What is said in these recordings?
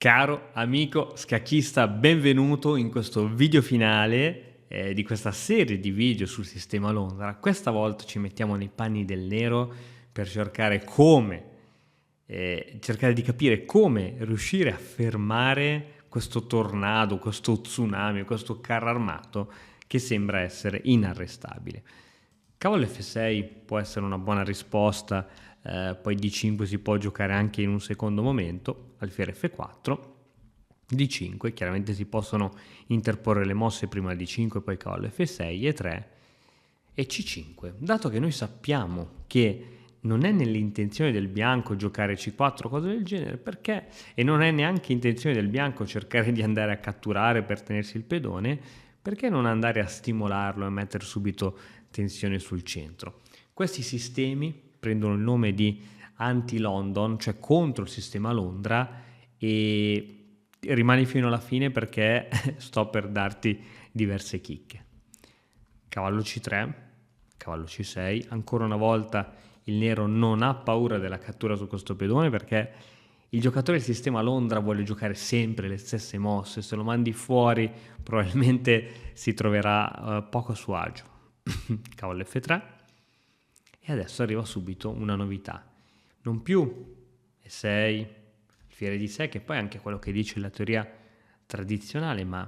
Caro amico scacchista, benvenuto in questo video finale di questa serie di video sul sistema Londra. Questa volta ci mettiamo nei panni del nero per cercare di capire come riuscire a fermare questo tornado, questo tsunami, questo carro armato che sembra essere inarrestabile. Cavallo F6 può essere una buona risposta, poi D5 si può giocare anche in un secondo momento, alfiere F4, D5, chiaramente si possono interporre le mosse prima D5 poi cavallo F6 e 3 e C5. Dato che noi sappiamo che non è nell'intenzione del bianco giocare C4 o cose del genere, perché? E non è neanche intenzione del bianco cercare di andare a catturare per tenersi il pedone, perché non andare a stimolarlo e mettere subito tensione sul centro? Questi sistemi prendono il nome di anti-London, cioè contro il sistema Londra, e rimani fino alla fine perché sto per darti diverse chicche. Cavallo C3, cavallo C6, ancora una volta il nero non ha paura della cattura su questo pedone perché il giocatore del sistema Londra vuole giocare sempre le stesse mosse, se lo mandi fuori probabilmente si troverà poco a suo agio. Cavallo F3 e adesso arriva subito una novità, non più E6, alfiere D6, che poi è anche quello che dice la teoria tradizionale, ma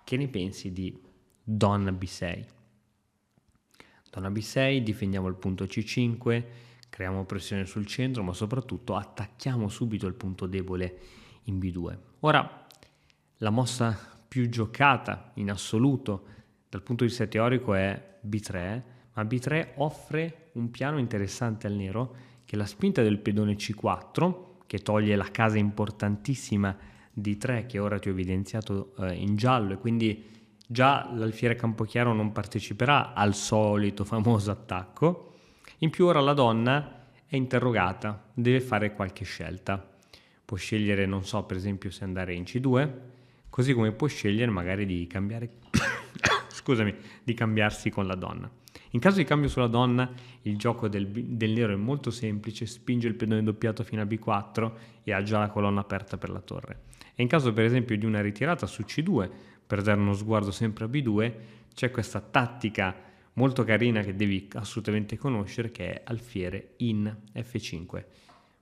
che ne pensi di donna B6? Donna B6, difendiamo il punto C5, creiamo pressione sul centro, ma soprattutto attacchiamo subito il punto debole in B2. Ora, la mossa più giocata in assoluto dal punto di vista teorico è B3, ma B3 offre un piano interessante al nero, che è la spinta del pedone C4, che toglie la casa importantissima di 3 che ora ti ho evidenziato in giallo, e quindi già l'alfiere Campochiaro non parteciperà al solito famoso attacco. In più ora la donna è interrogata, deve fare qualche scelta. Può scegliere, non so, per esempio se andare in C2, così come può scegliere magari di cambiare di cambiarsi con la donna. In caso di cambio sulla donna, il gioco del nero è molto semplice, spinge il pedone doppiato fino a B4 e ha già la colonna aperta per la torre. E in caso per esempio di una ritirata su C2, per dare uno sguardo sempre a B2, c'è questa tattica molto carina che devi assolutamente conoscere, che è alfiere in F5.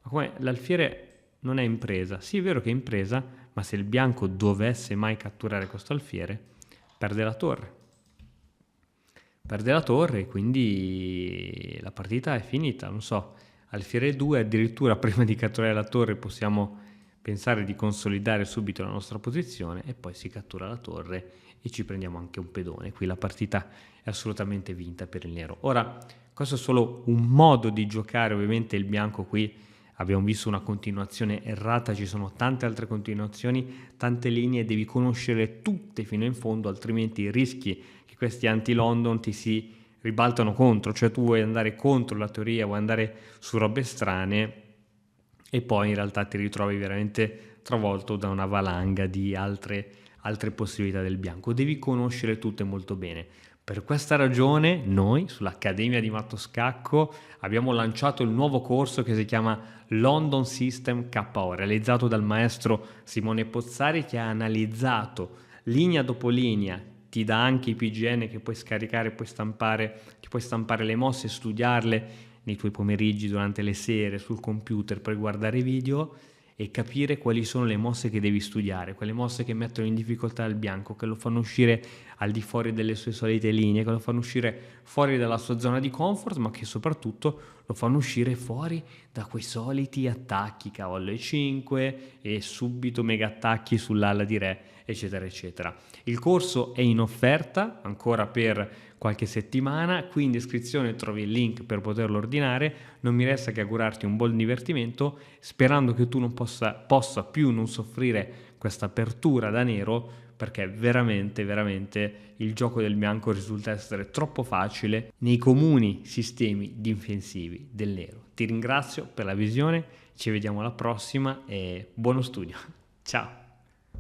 Ma come l'alfiere non è in presa? Sì, è vero che è in presa, ma se il bianco dovesse mai catturare questo alfiere, perde la torre. Perde la torre e quindi la partita è finita, non so, alfiere 2 addirittura prima di catturare la torre possiamo pensare di consolidare subito la nostra posizione e poi si cattura la torre e ci prendiamo anche un pedone. Qui la partita è assolutamente vinta per il nero. Ora, questo è solo un modo di giocare, ovviamente il bianco qui abbiamo visto una continuazione errata, ci sono tante altre continuazioni, tante linee, devi conoscere tutte fino in fondo, altrimenti rischi che questi anti-London ti si ribaltano contro, cioè tu vuoi andare contro la teoria, vuoi andare su robe strane e poi in realtà ti ritrovi veramente travolto da una valanga di altre possibilità del bianco. Devi conoscere tutte molto bene. Per questa ragione noi sull'Accademia di Matto Scacco abbiamo lanciato il nuovo corso che si chiama London System KO, realizzato dal maestro Simone Pozzari, che ha analizzato linea dopo linea, ti dà anche i PGN che puoi scaricare, puoi stampare le mosse e studiarle nei tuoi pomeriggi, durante le sere, sul computer, puoi guardare video e capire quali sono le mosse che devi studiare, quelle mosse che mettono in difficoltà il bianco, che lo fanno uscire al di fuori delle sue solite linee, che lo fanno uscire fuori dalla sua zona di comfort, ma che soprattutto lo fanno uscire fuori da quei soliti attacchi, cavallo E5 e subito mega attacchi sull'ala di re, eccetera, eccetera. Il corso è in offerta ancora per qualche settimana, qui in descrizione trovi il link per poterlo ordinare. Non mi resta che augurarti un buon divertimento, sperando che tu non possa più non soffrire questa apertura da nero, perché veramente il gioco del bianco risulta essere troppo facile nei comuni sistemi difensivi del nero. Ti ringrazio per la visione, ci vediamo alla prossima e buono studio. Ciao!